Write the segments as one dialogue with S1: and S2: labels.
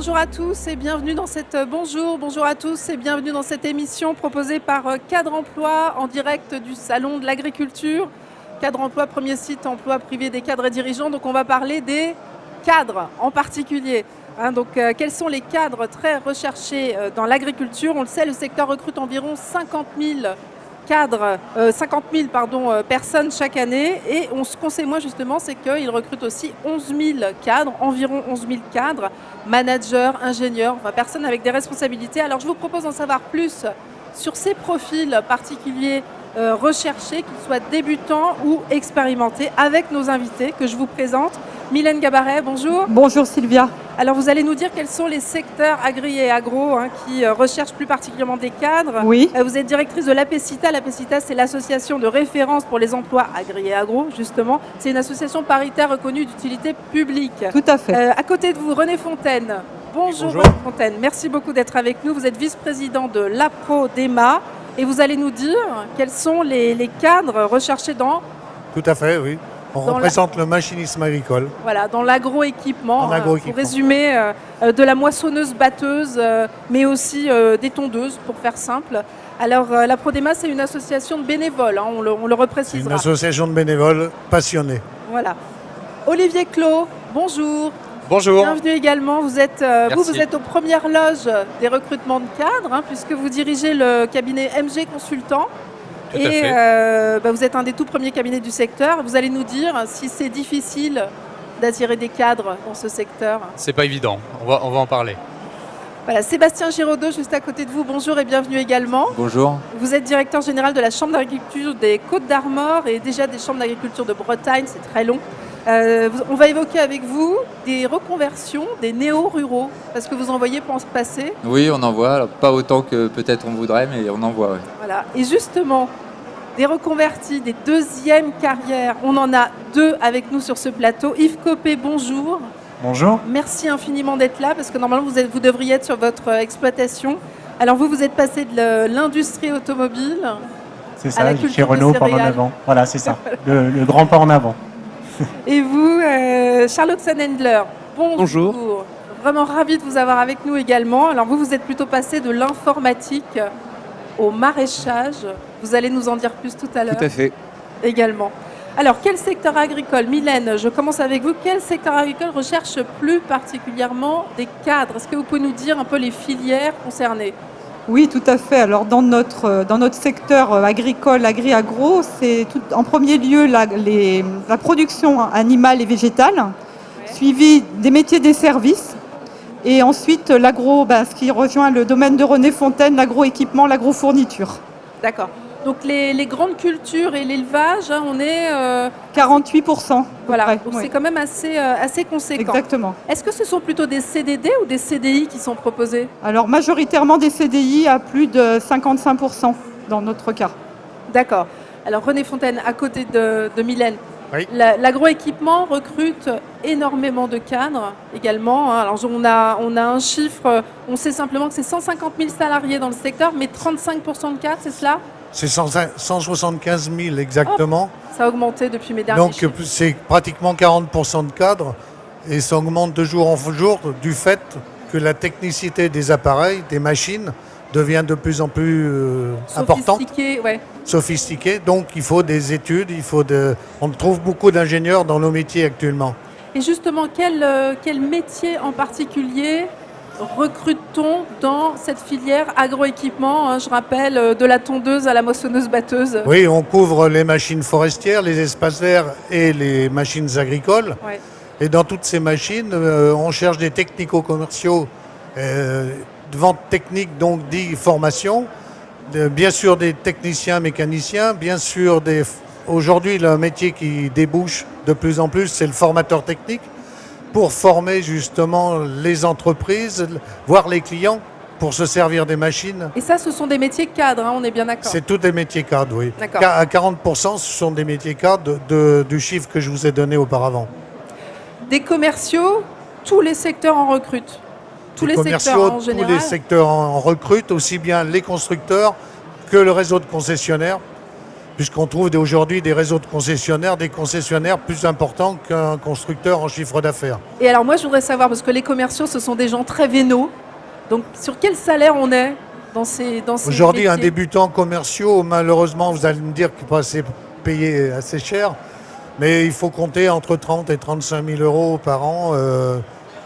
S1: bonjour à tous et bienvenue dans cette bonjour à tous et bienvenue dans cette émission proposée par Cadre Emploi en direct du Salon de l'Agriculture. Cadre Emploi, premier site emploi privé des cadres et dirigeants. Donc on va parler des cadres en particulier. Quels sont les cadres très recherchés dans l'agriculture? On le sait, le secteur recrute environ 50 000 personnes chaque année. Et ce qu'on sait moins justement, c'est qu'il recrute aussi 11 000 cadres, environ 11 000 cadres, managers, ingénieurs, personnes avec des responsabilités. Alors je vous propose d'en savoir plus sur ces profils particuliers recherchés, qu'ils soient débutants ou expérimentés, avec nos invités que je vous présente. Mylène Gabaret, bonjour.
S2: Bonjour Sylvia.
S1: Alors vous allez nous dire quels sont les secteurs agri et agro qui recherchent plus particulièrement des cadres.
S2: Oui.
S1: Vous êtes directrice de l'APECITA. L'APECITA, c'est l'association de référence pour les emplois agri et agro, justement. C'est une association paritaire reconnue d'utilité publique.
S2: Tout à fait.
S1: À côté de vous, René Fontaine. Bonjour. René Fontaine, merci beaucoup d'être avec nous. Vous êtes vice-président de l'APRODEMA et vous allez nous dire quels sont les cadres recherchés dans...
S3: Tout à fait, oui. On représente le machinisme agricole.
S1: Voilà, dans l'agroéquipement.
S3: Pour
S1: résumer, de la moissonneuse-batteuse, mais aussi des tondeuses, pour faire simple. Alors, l'APRODEMA, c'est une association de bénévoles, on le reprécisera.
S3: Une association de bénévoles passionnés.
S1: Voilà. Olivier Clos, bonjour.
S4: Bonjour.
S1: Bienvenue également. Vous êtes aux premières loges des recrutements de cadres, puisque vous dirigez le cabinet MG Consultant. Et vous êtes un des tout premiers cabinets du secteur. Vous allez nous dire si c'est difficile d'attirer des cadres dans ce secteur.
S4: C'est pas évident, on va en parler.
S1: Voilà, Sébastien Giraudot, juste à côté de vous, bonjour et bienvenue également.
S5: Bonjour.
S1: Vous êtes directeur général de la Chambre d'agriculture des Côtes-d'Armor et déjà des chambres d'agriculture de Bretagne, c'est très long. On va évoquer avec vous des reconversions des néo-ruraux, parce que vous en voyez passer.
S5: Oui, on en voit, alors, pas autant que peut-être on voudrait, mais on en voit. Ouais.
S1: Voilà, et justement, des reconvertis, des deuxièmes carrières, on en a deux avec nous sur ce plateau. Yves Copé, bonjour.
S6: Bonjour.
S1: Merci infiniment d'être là, parce que normalement vous devriez être sur votre exploitation. Alors vous êtes passé de l'industrie automobile
S6: c'est ça, chez Renault pendant 9 ans. Voilà, c'est ça, le grand pas en avant.
S1: Et vous, Charlotte Sennendler,
S7: bonjour.
S1: Vraiment ravi de vous avoir avec nous également. Alors vous êtes plutôt passé de l'informatique au maraîchage. Vous allez nous en dire plus tout à l'heure.
S7: Tout à fait.
S1: Également. Alors, quel secteur agricole, Mylène, je commence avec vous. Quel secteur agricole recherche plus particulièrement des cadres? Est-ce que vous pouvez nous dire un peu les filières concernées?
S2: Oui, tout à fait. Alors, dans notre secteur agricole, agri-agro, c'est en premier lieu la production animale et végétale, suivi des métiers des services, et ensuite l'agro, ce qui rejoint le domaine de René Fontaine, l'agroéquipement, l'agrofourniture.
S1: D'accord. Donc les grandes cultures et l'élevage, on est...
S2: 48%.
S1: Voilà, donc c'est quand même assez conséquent.
S2: Exactement.
S1: Est-ce que ce sont plutôt des CDD ou des CDI qui sont proposés?
S2: Alors majoritairement des CDI à plus de 55% dans notre cas.
S1: D'accord. Alors René Fontaine, à côté de Mylène,
S3: oui.
S1: L'agroéquipement recrute énormément de cadres également. Alors on a un chiffre, on sait simplement que c'est 150 000 salariés dans le secteur, mais 35% de cadres, c'est cela?
S3: C'est 175 000 exactement.
S1: Oh, ça a augmenté depuis mes derniers chiffres.
S3: Donc c'est pratiquement 40% de cadres et ça augmente de jour en jour du fait que la technicité des appareils, des machines, devient de plus en plus importante. Sophistiquée. Donc il faut des études, on trouve beaucoup d'ingénieurs dans nos métiers actuellement.
S1: Et justement, quel métier en particulier recrute-t-on dans cette filière agroéquipement? Je rappelle, de la tondeuse à la moissonneuse-batteuse.
S3: Oui, on couvre les machines forestières, les espaces verts et les machines agricoles. Ouais. Et dans toutes ces machines, on cherche des technico-commerciaux de vente technique, donc dit formation, bien sûr des techniciens, mécaniciens, bien sûr aujourd'hui le métier qui débouche de plus en plus, c'est le formateur technique, pour former justement les entreprises, voire les clients, pour se servir des machines.
S1: Et ça, ce sont des métiers cadres, on est bien d'accord?
S3: C'est tous des métiers cadres, oui. À 40%, ce sont des métiers cadres du chiffre que je vous ai donné auparavant.
S1: Des commerciaux, tous les secteurs en recrutent? Tous les secteurs en général?
S3: Tous les secteurs en recrutent, aussi bien les constructeurs que le réseau de concessionnaires. puisqu'on trouve aujourd'hui des réseaux de concessionnaires, des concessionnaires plus importants qu'un constructeur en chiffre d'affaires.
S1: Et alors moi, je voudrais savoir, parce que les commerciaux, ce sont des gens très vénaux, donc sur quel salaire on est dans ces
S3: Aujourd'hui, un
S1: métiers?
S3: débutant commerciaux, malheureusement, vous allez me dire qu'il n'est pas payé assez cher, mais il faut compter entre 30 et 35 000 euros par an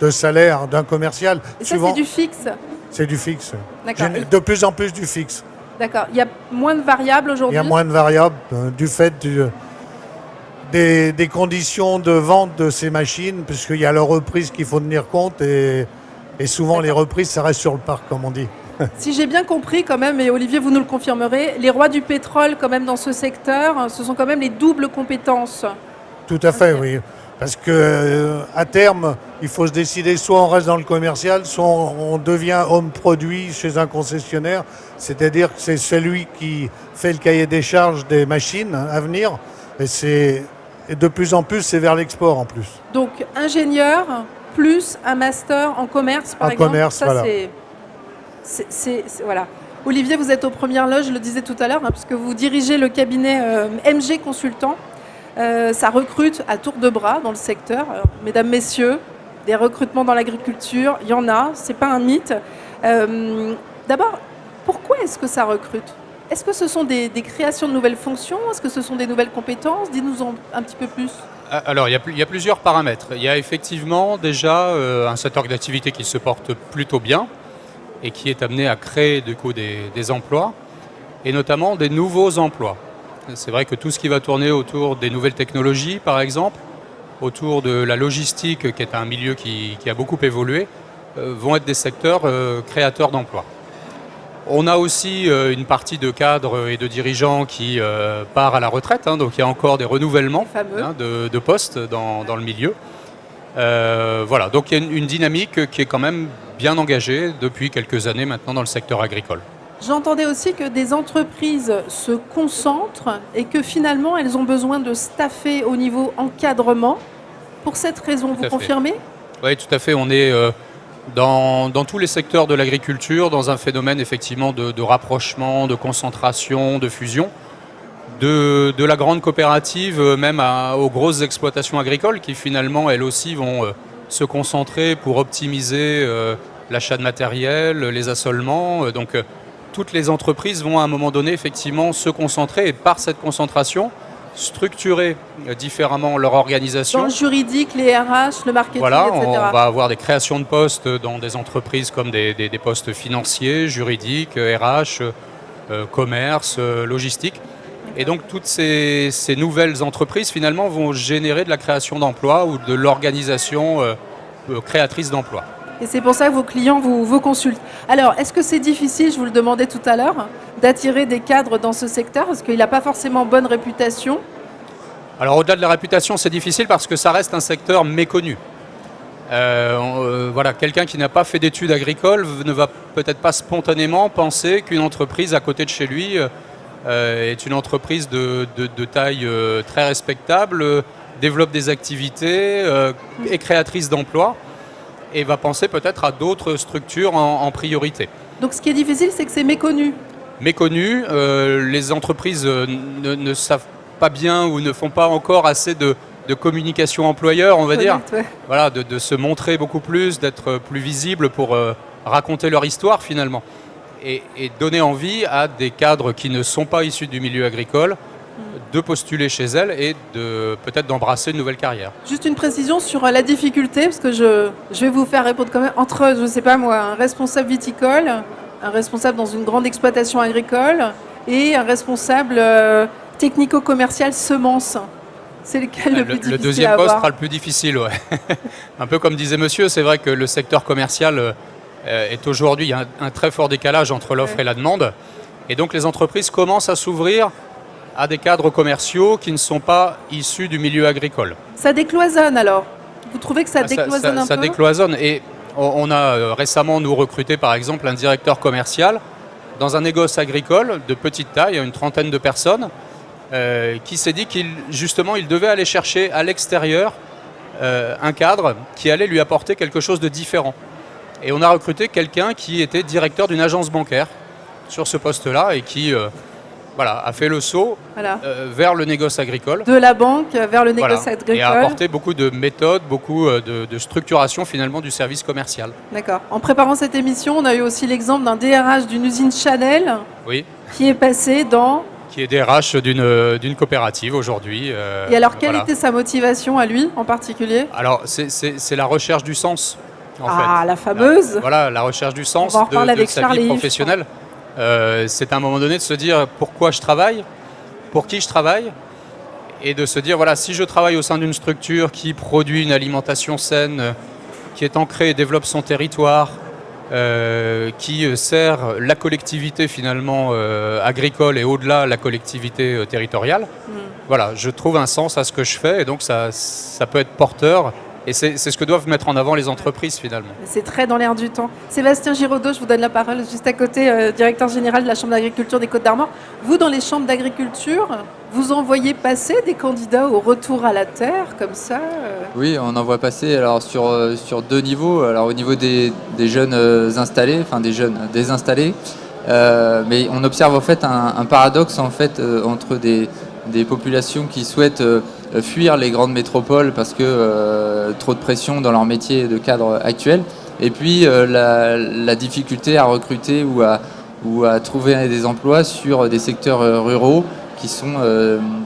S3: de salaire d'un commercial.
S1: Et ça, c'est du fixe?
S3: C'est du fixe.
S1: D'accord.
S3: De plus en plus du fixe.
S1: D'accord. Il y a moins de variables
S3: Il
S1: aujourd'hui?
S3: y a moins de variables du fait des conditions de vente de ces machines, puisqu'il y a leur reprise qu'il faut tenir compte, et souvent les reprises, ça reste sur le parc, comme on dit.
S1: Si j'ai bien compris quand même, et Olivier, vous nous le confirmerez, les rois du pétrole quand même dans ce secteur, ce sont quand même les doubles compétences.
S3: Tout à fait, oui. Parce que à terme, il faut se décider, soit on reste dans le commercial, soit on devient homme produit chez un concessionnaire, c'est-à-dire que c'est celui qui fait le cahier des charges des machines à venir, et de plus en plus, c'est vers l'export en plus.
S1: Donc ingénieur plus un master en commerce, par exemple.
S3: En commerce,
S1: ça,
S3: voilà.
S1: Voilà. Olivier, vous êtes aux premières loges, je le disais tout à l'heure, puisque vous dirigez le cabinet MG Consultant. Ça recrute à tour de bras dans le secteur. Alors, mesdames, messieurs, des recrutements dans l'agriculture, il y en a, c'est pas un mythe. D'abord, pourquoi est-ce que ça recrute? Est-ce que ce sont des créations de nouvelles fonctions? Est-ce que ce sont des nouvelles compétences? Dites-nous un petit peu plus.
S4: Alors, il y a plusieurs paramètres. Il y a effectivement déjà un secteur d'activité qui se porte plutôt bien et qui est amené à créer du coup des emplois, et notamment des nouveaux emplois. C'est vrai que tout ce qui va tourner autour des nouvelles technologies, par exemple, autour de la logistique, qui est un milieu qui a beaucoup évolué, vont être des secteurs créateurs d'emplois. On a aussi une partie de cadres et de dirigeants qui part à la retraite, donc il y a encore des renouvellements de postes dans le milieu. Voilà, donc il y a une dynamique qui est quand même bien engagée depuis quelques années maintenant dans le secteur agricole.
S1: J'entendais aussi que des entreprises se concentrent et que finalement elles ont besoin de staffer au niveau encadrement. Pour cette raison, vous confirmez?
S4: Oui, tout à fait. On est dans tous les secteurs de l'agriculture dans un phénomène effectivement de rapprochement, de concentration, de fusion. De la grande coopérative même aux grosses exploitations agricoles qui finalement elles aussi vont se concentrer pour optimiser l'achat de matériel, les assolements. Donc toutes les entreprises vont à un moment donné effectivement se concentrer et par cette concentration structurer différemment leur organisation.
S1: Dans le juridique, les RH, le marketing,
S4: voilà,
S1: etc.
S4: On va avoir des créations de postes dans des entreprises comme des postes financiers, juridiques, RH, commerce, logistique. Et donc toutes ces nouvelles entreprises finalement vont générer de la création d'emplois ou de l'organisation créatrice d'emplois.
S1: Et c'est pour ça que vos clients vous consultent. Alors, est-ce que c'est difficile, je vous le demandais tout à l'heure, d'attirer des cadres dans ce secteur? Parce qu'il n'a pas forcément bonne réputation.
S4: Alors au-delà de la réputation, c'est difficile parce que ça reste un secteur méconnu. Voilà, quelqu'un qui n'a pas fait d'études agricoles ne va peut-être pas spontanément penser qu'une entreprise à côté de chez lui est une entreprise de taille très respectable, développe des activités, est créatrice d'emplois et va penser peut-être à d'autres structures en priorité.
S1: Donc ce qui est difficile, c'est que c'est méconnu.
S4: Méconnu, les entreprises ne savent pas bien ou ne font pas encore assez de communication employeur, on va dire.
S1: Ouais.
S4: Voilà, de se montrer beaucoup plus, d'être plus visible pour raconter leur histoire finalement. Et donner envie à des cadres qui ne sont pas issus du milieu agricole de postuler chez elles et peut-être d'embrasser une nouvelle carrière.
S1: Juste une précision sur la difficulté, parce que je vais vous faire répondre quand même, entre, je ne sais pas moi, un responsable viticole, un responsable dans une grande exploitation agricole et un responsable technico-commercial semences. C'est lequel le plus difficile
S4: Le deuxième
S1: à avoir?
S4: poste sera le plus difficile, ouais. Un peu comme disait monsieur, c'est vrai que le secteur commercial est aujourd'hui, il y a un très fort décalage entre l'offre et la demande. Et donc les entreprises commencent à s'ouvrir à des cadres commerciaux qui ne sont pas issus du milieu agricole.
S1: Ça décloisonne alors? Vous trouvez que ça décloisonne un peu?
S4: Ça décloisonne. Et on a récemment, nous, recruté par exemple un directeur commercial dans un négoce agricole de petite taille, une trentaine de personnes, qui s'est dit qu'il devait aller chercher à l'extérieur un cadre qui allait lui apporter quelque chose de différent. Et on a recruté quelqu'un qui était directeur d'une agence bancaire sur ce poste-là et qui a fait le saut vers le négoce agricole.
S1: De la banque vers le négoce agricole.
S4: Et a apporté beaucoup de méthodes, beaucoup de structuration finalement du service commercial.
S1: D'accord. En préparant cette émission, on a eu aussi l'exemple d'un DRH d'une usine Chanel qui est passé dans...
S4: Qui est DRH d'une coopérative aujourd'hui.
S1: Et alors, quelle était sa motivation à lui en particulier?
S4: Alors, c'est la recherche du sens.
S1: La fameuse.
S4: La recherche du sens de sa vie professionnelle. C'est à un moment donné de se dire pourquoi je travaille, pour qui je travaille, et de se dire, si je travaille au sein d'une structure qui produit une alimentation saine, qui est ancrée et développe son territoire, qui sert la collectivité finalement agricole et au-delà la collectivité territoriale, je trouve un sens à ce que je fais, et donc ça peut être porteur. Et c'est ce que doivent mettre en avant les entreprises finalement.
S1: C'est très dans l'air du temps. Sébastien Giraudot, je vous donne la parole juste à côté, directeur général de la Chambre d'agriculture des Côtes-d'Armor. Vous, dans les chambres d'agriculture, vous en voyez passer des candidats au retour à la terre comme ça
S5: Oui, on en voit passer alors sur deux niveaux. Alors au niveau des jeunes installés, enfin des jeunes désinstallés, mais on observe en fait un paradoxe en fait entre des populations qui souhaitent fuir les grandes métropoles parce que trop de pression dans leur métier de cadre actuel, et puis la difficulté à recruter ou à trouver des emplois sur des secteurs ruraux qui sont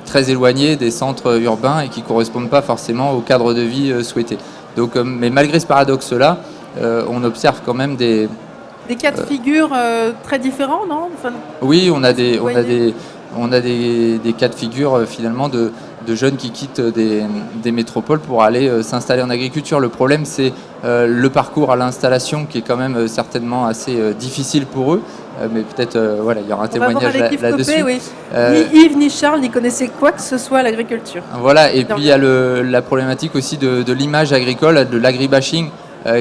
S5: très éloignés des centres urbains et qui ne correspondent pas forcément au cadre de vie souhaité. Donc, mais malgré ce paradoxe-là, on observe quand même des
S1: cas de figure très différents, non?
S5: Oui, on a des cas de figure finalement de jeunes qui quittent des métropoles pour aller s'installer en agriculture. Le problème, c'est le parcours à l'installation qui est quand même certainement assez difficile pour eux. Mais peut-être, il y aura un témoignage là-dessus.
S1: Oui. Ni Yves ni Charles n'y connaissaient quoi que ce soit à l'agriculture.
S5: Voilà, et puis il y a la problématique aussi de l'image agricole, de l'agribashing,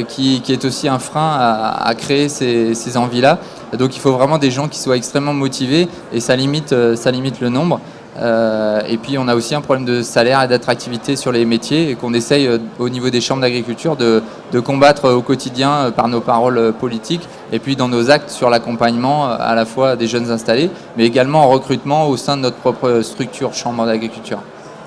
S5: qui est aussi un frein à créer ces envies-là. Donc il faut vraiment des gens qui soient extrêmement motivés, et ça limite le nombre. Et puis on a aussi un problème de salaire et d'attractivité sur les métiers, et qu'on essaye au niveau des chambres d'agriculture de combattre au quotidien par nos paroles politiques, et puis dans nos actes sur l'accompagnement à la fois des jeunes installés, mais également en recrutement au sein de notre propre structure chambre d'agriculture.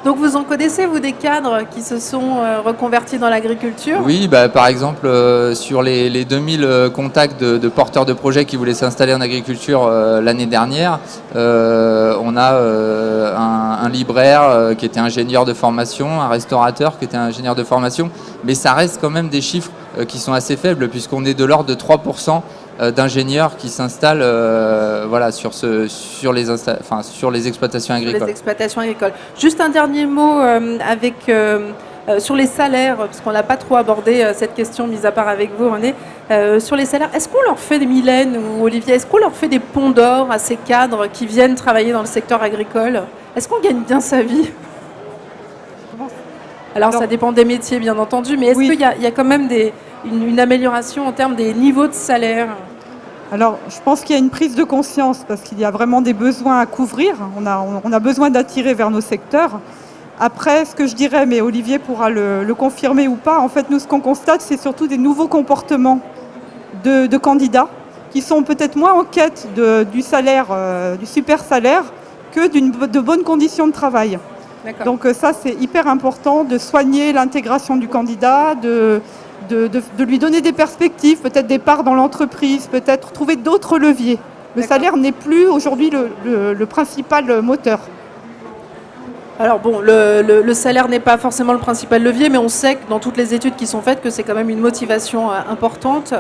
S1: Donc vous en connaissez, vous, des cadres qui se sont reconvertis dans l'agriculture?
S5: Oui, par exemple, sur les 2000 contacts de porteurs de projets qui voulaient s'installer en agriculture l'année dernière, on a un libraire qui était ingénieur de formation, un restaurateur qui était ingénieur de formation, mais ça reste quand même des chiffres qui sont assez faibles, puisqu'on est de l'ordre de 3% d'ingénieurs qui s'installent sur les exploitations agricoles.
S1: Les exploitations agricoles. Juste un dernier mot sur les salaires, parce qu'on n'a pas trop abordé cette question, mis à part avec vous, René. Sur les salaires, est-ce qu'on leur fait des Mylène ou Olivier, est-ce qu'on leur fait des ponts d'or à ces cadres qui viennent travailler dans le secteur agricole? Est-ce qu'on gagne bien sa vie? Alors ça dépend des métiers, bien entendu, mais est-ce qu'il y a quand même une amélioration en termes des niveaux de salaire?
S2: Alors, je pense qu'il y a une prise de conscience, parce qu'il y a vraiment des besoins à couvrir. On a besoin d'attirer vers nos secteurs. Après, ce que je dirais, mais Olivier pourra le confirmer ou pas, en fait, nous, ce qu'on constate, c'est surtout des nouveaux comportements de candidats qui sont peut-être moins en quête du salaire, du super salaire, que de bonnes conditions de travail. Donc ça, c'est hyper important de soigner l'intégration du candidat, de lui donner des perspectives, peut-être des parts dans l'entreprise, peut-être trouver d'autres leviers. Le salaire n'est plus aujourd'hui le principal moteur.
S1: Alors bon, le salaire n'est pas forcément le principal levier, mais on sait que dans toutes les études qui sont faites que c'est quand même une motivation importante.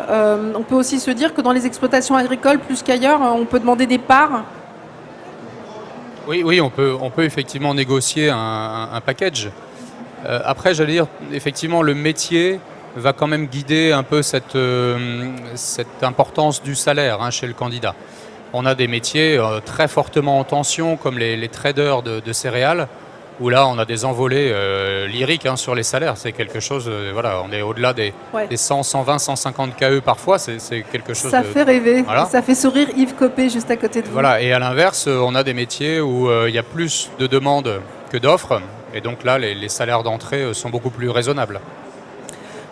S1: On peut aussi se dire que dans les exploitations agricoles, plus qu'ailleurs, on peut demander des parts.
S4: Oui, on peut effectivement négocier un package. Après, j'allais dire, effectivement, le métier va quand même guider un peu cette importance du salaire chez le candidat. On a des métiers très fortement en tension, comme les traders de céréales, où là, on a des envolées lyriques sur les salaires. C'est quelque chose, on est au-delà des 100, 120, 150 KE parfois. C'est quelque chose.
S1: Ça fait rêver. Voilà. Ça fait sourire Yves Copé juste à côté de vous.
S4: Voilà. Et à l'inverse, on a des métiers où il y a plus de demandes que d'offres. Et donc là, les salaires d'entrée sont beaucoup plus raisonnables.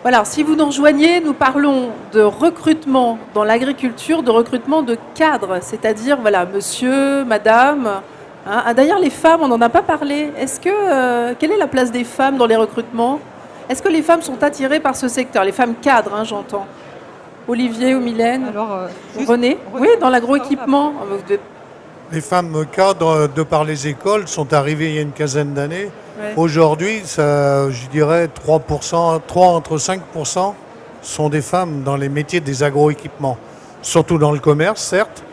S1: Voilà, si vous nous rejoignez, nous parlons de recrutement dans l'agriculture, de recrutement de cadres, c'est-à-dire voilà, monsieur, madame. Hein. Ah, d'ailleurs, les femmes, on n'en a pas parlé. Quelle est la place des femmes dans les recrutements? Est-ce que les femmes sont attirées par ce secteur? Les femmes cadres, hein, j'entends. Olivier ou Mylène? Ou René? Oui, dans l'agroéquipement.
S3: Les femmes cadres, de par les écoles, sont arrivées il y a une quinzaine d'années. Ouais. Aujourd'hui, je dirais 3%, entre 5% sont des femmes dans les métiers des agroéquipements. Surtout dans le commerce, certes,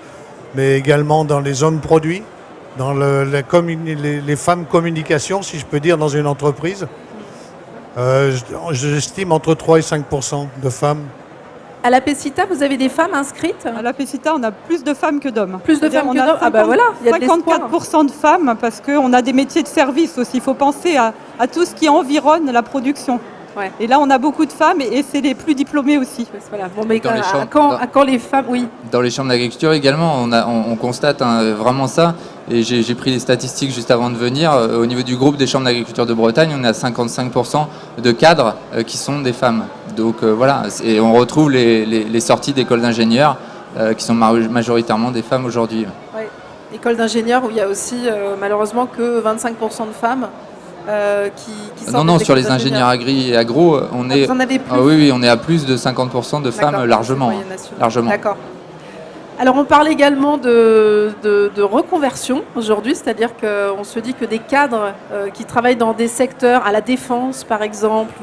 S3: mais également dans les hommes produits, dans les femmes communication, si je peux dire, dans une entreprise. J'estime entre 3 et 5% de femmes.
S1: À la PECITA, vous avez des femmes inscrites?
S2: À la PECITA, on a plus de femmes que d'hommes.
S1: Plus de femmes que d'hommes? Ah ben voilà, il y a
S2: 54% de femmes, parce qu'on a des métiers de service aussi. Il faut penser à tout ce qui environne la production. Ouais. Et là, on a beaucoup de femmes et c'est les plus diplômés aussi.
S1: Voilà. Bon, mais à quand les femmes, oui.
S5: Dans les chambres d'agriculture également, on constate vraiment ça. Et j'ai pris les statistiques juste avant de venir. Au niveau du groupe des chambres d'agriculture de Bretagne, on a 55% de cadres qui sont des femmes. Donc voilà, et on retrouve les sorties d'écoles d'ingénieurs qui sont majoritairement des femmes aujourd'hui.
S1: Oui, école d'ingénieurs où il y a aussi malheureusement que 25% de femmes qui sortent.
S5: Non, sur les ingénieurs agri et agro, on est.
S1: Vous en avez plus?
S5: Oui, on est à plus de 50% de femmes largement.
S1: D'accord. Alors on parle également de reconversion aujourd'hui, c'est-à-dire qu'on se dit que des cadres qui travaillent dans des secteurs à la défense par exemple,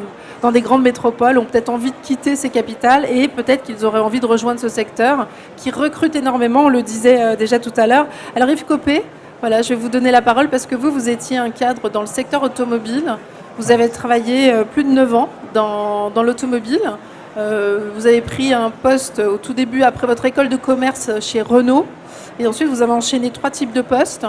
S1: dans des grandes métropoles, ont peut-être envie de quitter ces capitales et peut-être qu'ils auraient envie de rejoindre ce secteur qui recrute énormément, on le disait déjà tout à l'heure. Alors Yves Copé, voilà, je vais vous donner la parole parce que vous étiez un cadre dans le secteur automobile, vous avez travaillé plus de 9 ans dans l'automobile. Vous avez pris un poste au tout début après votre école de commerce chez Renault et ensuite vous avez enchaîné 3 types de postes.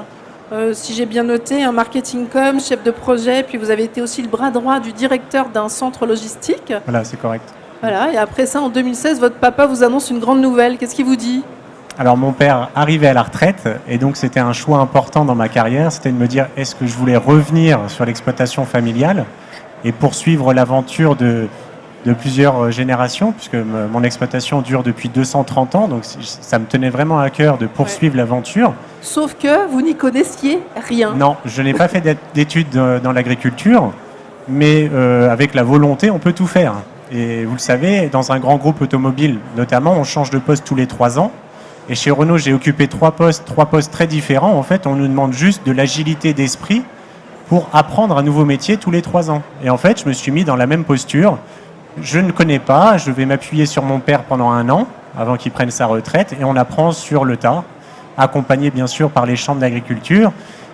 S1: Si j'ai bien noté, un marketing com, chef de projet, puis vous avez été aussi le bras droit du directeur d'un centre logistique.
S6: Voilà, c'est correct.
S1: Voilà, et après ça, en 2016, votre papa vous annonce une grande nouvelle. Qu'est-ce qu'il vous dit?
S6: Alors mon père arrivait à la retraite et donc c'était un choix important dans ma carrière, c'était de me dire est-ce que je voulais revenir sur l'exploitation familiale et poursuivre l'aventure de plusieurs générations, puisque mon exploitation dure depuis 230 ans, donc ça me tenait vraiment à cœur de poursuivre l'aventure.
S1: Sauf que vous n'y connaissiez rien.
S6: Non, je n'ai pas fait d'études dans l'agriculture, mais avec la volonté, on peut tout faire. Et vous le savez, dans un grand groupe automobile, notamment, on change de poste tous les 3 ans. Et chez Renault, j'ai occupé 3 postes très différents. En fait, on nous demande juste de l'agilité d'esprit pour apprendre un nouveau métier tous les 3 ans. Et en fait, je me suis mis dans la même posture. Je ne connais pas, je vais m'appuyer sur mon père pendant 1 an, avant qu'il prenne sa retraite, et on apprend sur le tas, accompagné bien sûr par les chambres d'agriculture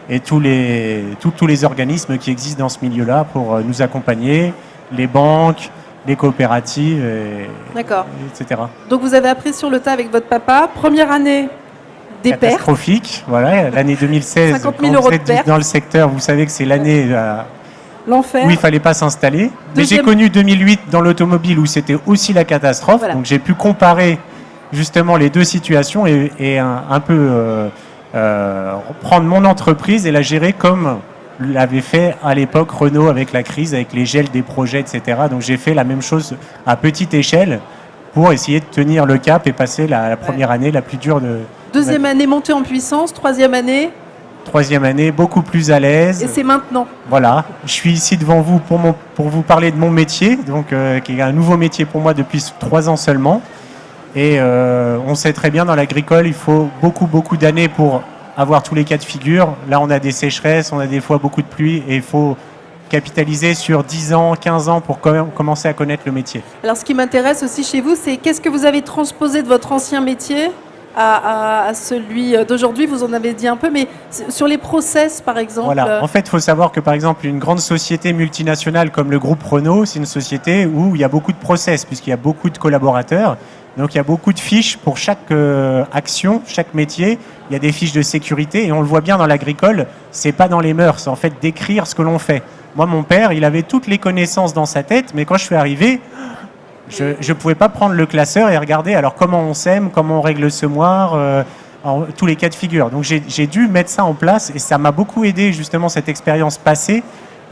S6: et tous les organismes qui existent dans ce milieu-là pour nous accompagner, les banques, les coopératives, etc.
S1: Donc vous avez appris sur le tas avec votre papa, première année des pertes.
S6: Catastrophique, voilà, l'année 2016,
S1: 50 000 euros de pertes.
S6: Dans le secteur, vous savez que c'est l'année...
S1: L'enfer.
S6: Où il ne fallait pas s'installer. Mais j'ai connu 2008 dans l'automobile où c'était aussi la catastrophe. Voilà. Donc j'ai pu comparer justement les deux situations et un peu prendre mon entreprise et la gérer comme l'avait fait à l'époque Renault avec la crise, avec les gels des projets, etc. Donc j'ai fait la même chose à petite échelle pour essayer de tenir le cap et passer la première année la plus dure de...
S1: Deuxième année montée en puissance, troisième année...
S6: Troisième année, beaucoup plus à l'aise.
S1: Et c'est maintenant.
S6: Voilà, je suis ici devant vous pour vous parler de mon métier, donc qui est un nouveau métier pour moi depuis 3 ans seulement. Et on sait très bien dans l'agricole, il faut beaucoup d'années pour avoir tous les cas de figure. Là, on a des sécheresses, on a des fois beaucoup de pluie et il faut capitaliser sur 10 ans, 15 ans pour commencer à connaître le métier.
S1: Alors, ce qui m'intéresse aussi chez vous, c'est qu'est-ce que vous avez transposé de votre ancien métier à celui d'aujourd'hui, vous en avez dit un peu, mais sur les process, par exemple.
S6: Voilà. En fait, il faut savoir que, par exemple, une grande société multinationale comme le groupe Renault, c'est une société où il y a beaucoup de process, puisqu'il y a beaucoup de collaborateurs. Donc, il y a beaucoup de fiches pour chaque action, chaque métier. Il y a des fiches de sécurité, et on le voit bien dans l'agricole, c'est pas dans les mœurs, en fait, d'écrire ce que l'on fait. Moi, mon père, il avait toutes les connaissances dans sa tête, mais quand je suis arrivé... Je ne pouvais pas prendre le classeur et regarder alors comment on sème, comment on règle le semoir, tous les cas de figure. Donc j'ai dû mettre ça en place et ça m'a beaucoup aidé justement cette expérience passée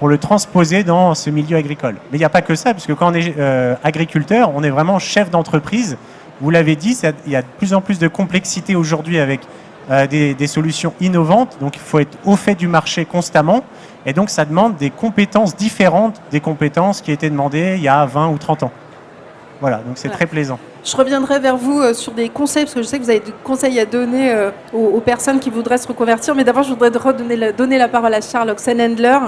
S6: pour le transposer dans ce milieu agricole. Mais il n'y a pas que ça, parce que quand on est agriculteur, on est vraiment chef d'entreprise. Vous l'avez dit, il y a de plus en plus de complexité aujourd'hui avec des solutions innovantes. Donc il faut être au fait du marché constamment. Et donc ça demande des compétences différentes des compétences qui étaient demandées il y a 20 ou 30 ans. Voilà, donc c'est très plaisant.
S1: Je reviendrai vers vous sur des conseils, parce que je sais que vous avez des conseils à donner aux personnes qui voudraient se reconvertir. Mais d'abord, je voudrais donner la parole à Charles Oxenhandler.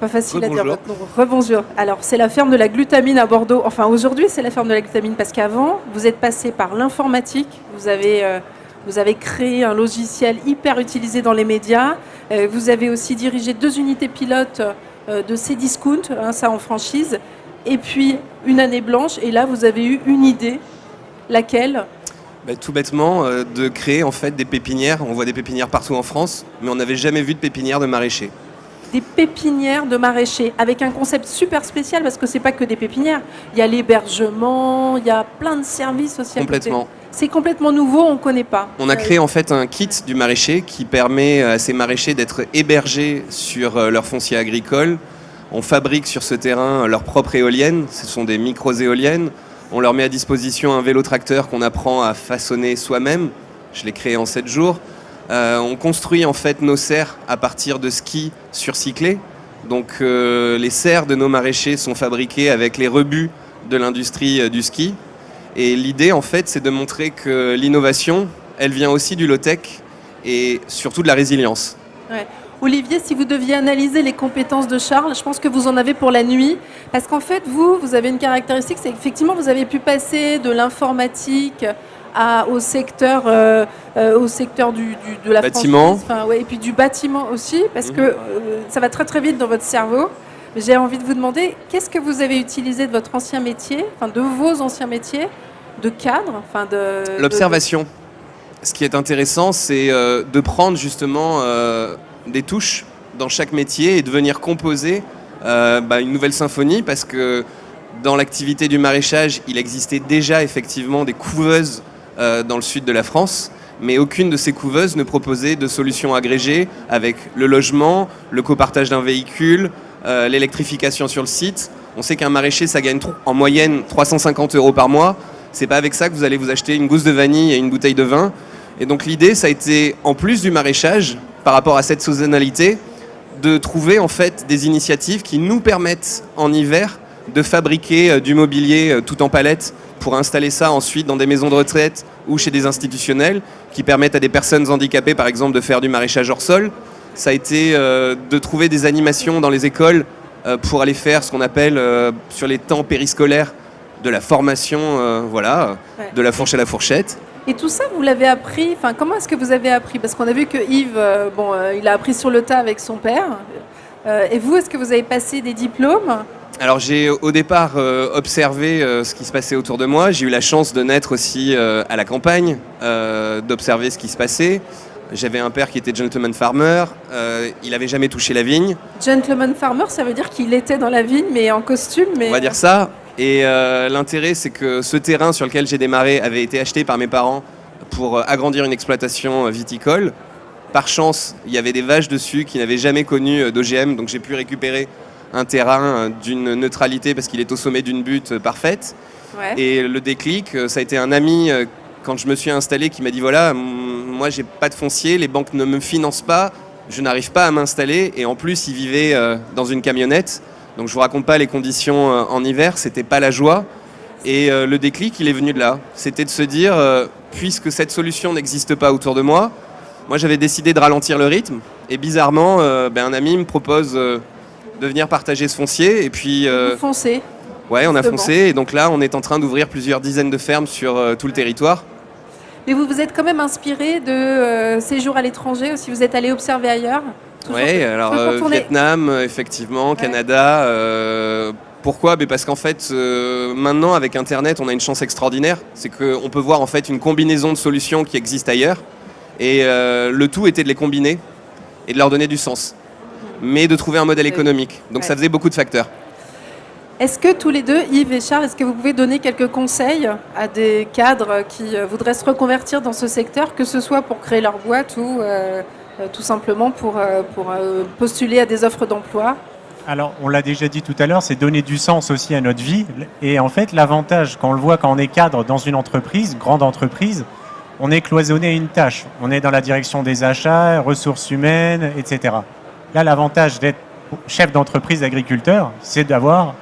S1: Pas facile à dire votre nom. Rebonjour. Alors, c'est la ferme de la glutamine à Bordeaux. Enfin, aujourd'hui, c'est la ferme de la glutamine, parce qu'avant, vous êtes passé par l'informatique. Vous avez créé un logiciel hyper utilisé dans les médias. Vous avez aussi dirigé 2 unités pilotes de Cdiscount, ça en franchise. Et puis, une année blanche, et là, vous avez eu une idée. Laquelle ?
S7: Tout bêtement, de créer en fait des pépinières. On voit des pépinières partout en France, mais on n'avait jamais vu de pépinière de maraîchers.
S1: Des pépinières de maraîchers, avec un concept super spécial, parce que c'est pas que des pépinières. Il y a l'hébergement, il y a plein de services aussi.
S7: Complètement.
S1: C'est complètement nouveau, on ne connaît pas.
S7: On a créé en fait un kit du maraîcher qui permet à ces maraîchers d'être hébergés sur leur foncier agricole. On fabrique sur ce terrain leur propre éolienne, ce sont des micro-éoliennes. On leur met à disposition un vélo-tracteur qu'on apprend à façonner soi-même. Je l'ai créé en 7 jours. On construit en fait nos serres à partir de skis surcyclés. Donc les serres de nos maraîchers sont fabriquées avec les rebuts de l'industrie du ski. Et l'idée en fait c'est de montrer que l'innovation, elle vient aussi du low-tech et surtout de la résilience.
S1: Ouais. Olivier, si vous deviez analyser les compétences de Charles, je pense que vous en avez pour la nuit. Parce qu'en fait, vous avez une caractéristique, c'est qu'effectivement, vous avez pu passer de l'informatique au secteur de la
S7: bâtiment.
S1: Et puis du bâtiment aussi, parce que ça va très très vite dans votre cerveau. J'ai envie de vous demander, qu'est-ce que vous avez utilisé de votre ancien métier, de vos anciens métiers, de cadre,
S7: L'observation. Ce qui est intéressant, c'est de prendre justement des touches dans chaque métier et de venir composer une nouvelle symphonie, parce que dans l'activité du maraîchage, il existait déjà effectivement des couveuses dans le sud de la France, mais aucune de ces couveuses ne proposait de solutions agrégées avec le logement, le copartage d'un véhicule, l'électrification sur le site. On sait qu'un maraîcher, ça gagne en moyenne 350 € par mois. C'est pas avec ça que vous allez vous acheter une gousse de vanille et une bouteille de vin. Et donc l'idée, ça a été, en plus du maraîchage, par rapport à cette saisonnalité, de trouver en fait des initiatives qui nous permettent en hiver de fabriquer du mobilier tout en palette pour installer ça ensuite dans des maisons de retraite ou chez des institutionnels qui permettent à des personnes handicapées par exemple de faire du maraîchage hors sol. Ça a été de trouver des animations dans les écoles pour aller faire ce qu'on appelle sur les temps périscolaires de la formation, de la fourche à la fourchette.
S1: Et tout ça, vous l'avez appris, comment est-ce que vous avez appris ? Parce qu'on a vu que Yves, il a appris sur le tas avec son père. Et vous, est-ce que vous avez passé des diplômes ?
S7: Alors j'ai au départ observé ce qui se passait autour de moi. J'ai eu la chance de naître aussi à la campagne, d'observer ce qui se passait. J'avais un père qui était gentleman farmer, il n'avait jamais touché la vigne.
S1: Gentleman farmer, ça veut dire qu'il était dans la vigne, mais en costume.
S7: On va dire ça. Et l'intérêt, c'est que ce terrain sur lequel j'ai démarré avait été acheté par mes parents pour agrandir une exploitation viticole. Par chance, il y avait des vaches dessus qui n'avaient jamais connu d'OGM, donc j'ai pu récupérer un terrain d'une neutralité parce qu'il est au sommet d'une butte parfaite.
S1: Ouais.
S7: Et le déclic, ça a été un ami, quand je me suis installé, qui m'a dit voilà, moi j'ai pas de foncier, les banques ne me financent pas, je n'arrive pas à m'installer. Et en plus, il vivait dans une camionnette. Donc je vous raconte pas les conditions en hiver, c'était pas la joie. Et le déclic, il est venu de là. C'était de se dire, puisque cette solution n'existe pas autour de moi, moi j'avais décidé de ralentir le rythme. Et bizarrement, un ami me propose de venir partager ce foncier. Et puis,
S1: vous foncez.
S7: Ouais, on a foncé. Et donc là, on est en train d'ouvrir plusieurs dizaines de fermes sur tout le territoire.
S1: Mais vous vous êtes quand même inspiré de séjours à l'étranger aussi. Vous êtes allé observer ailleurs.
S7: Oui, alors Vietnam, effectivement, Canada. Pourquoi ? Parce qu'en fait, maintenant, avec Internet, on a une chance extraordinaire. C'est qu'on peut voir en fait une combinaison de solutions qui existent ailleurs. Et le tout était de les combiner et de leur donner du sens. Mais de trouver un modèle économique. Donc ça faisait beaucoup de facteurs.
S1: Est-ce que tous les deux, Yves et Charles, est-ce que vous pouvez donner quelques conseils à des cadres qui voudraient se reconvertir dans ce secteur, que ce soit pour créer leur boîte ou tout simplement pour postuler à des offres d'emploi ?
S6: Alors, on l'a déjà dit tout à l'heure, c'est donner du sens aussi à notre vie. Et en fait, l'avantage, quand on le voit quand on est cadre dans une entreprise, grande entreprise, on est cloisonné à une tâche. On est dans la direction des achats, ressources humaines, etc. Là, l'avantage d'être chef d'entreprise agriculteur, c'est d'avoir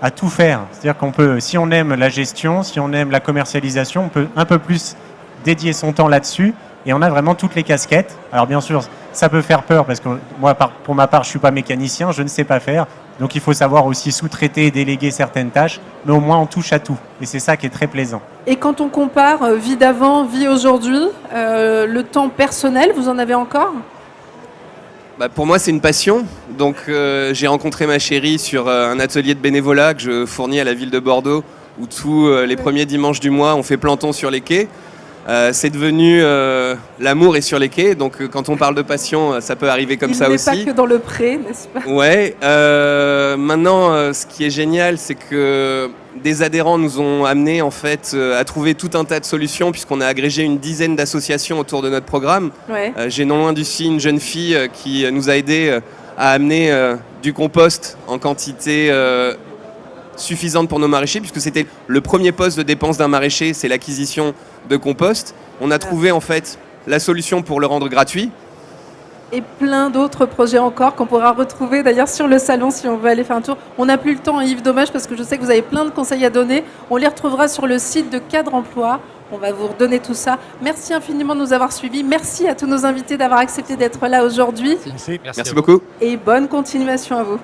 S6: à tout faire. C'est-à-dire qu'on peut, si on aime la gestion, si on aime la commercialisation, on peut un peu plus dédier son temps là-dessus. Et on a vraiment toutes les casquettes. Alors bien sûr, ça peut faire peur parce que moi, pour ma part, je ne suis pas mécanicien, je ne sais pas faire. Donc il faut savoir aussi sous-traiter et déléguer certaines tâches, mais au moins on touche à tout. Et c'est ça qui est très plaisant.
S1: Et quand on compare vie d'avant, vie aujourd'hui, le temps personnel, vous en avez encore?
S7: Pour moi, c'est une passion. Donc, j'ai rencontré ma chérie sur un atelier de bénévolat que je fournis à la ville de Bordeaux, où tous les premiers dimanches du mois, on fait planton sur les quais. C'est devenu l'amour est sur les quais. Donc, quand on parle de passion, ça peut arriver comme ça aussi.
S1: Il n'est pas que dans le pré, n'est-ce pas?
S7: Ouais. Maintenant, ce qui est génial, c'est que des adhérents nous ont amenés en fait à trouver tout un tas de solutions, puisqu'on a agrégé une dizaine d'associations autour de notre programme.
S1: Ouais.
S7: J'ai non loin d'ici une jeune fille qui nous a aidés à amener du compost en quantité suffisante pour nos maraîchers, puisque c'était le premier poste de dépense d'un maraîcher, c'est l'acquisition de compost. On a trouvé en fait la solution pour le rendre gratuit.
S1: Et plein d'autres projets encore qu'on pourra retrouver d'ailleurs sur le salon si on veut aller faire un tour. On n'a plus le temps, Yves, dommage, parce que je sais que vous avez plein de conseils à donner. On les retrouvera sur le site de Cadre Emploi. On va vous redonner tout ça. Merci infiniment de nous avoir suivis. Merci à tous nos invités d'avoir accepté d'être là aujourd'hui.
S7: Merci beaucoup.
S1: Et bonne continuation à vous.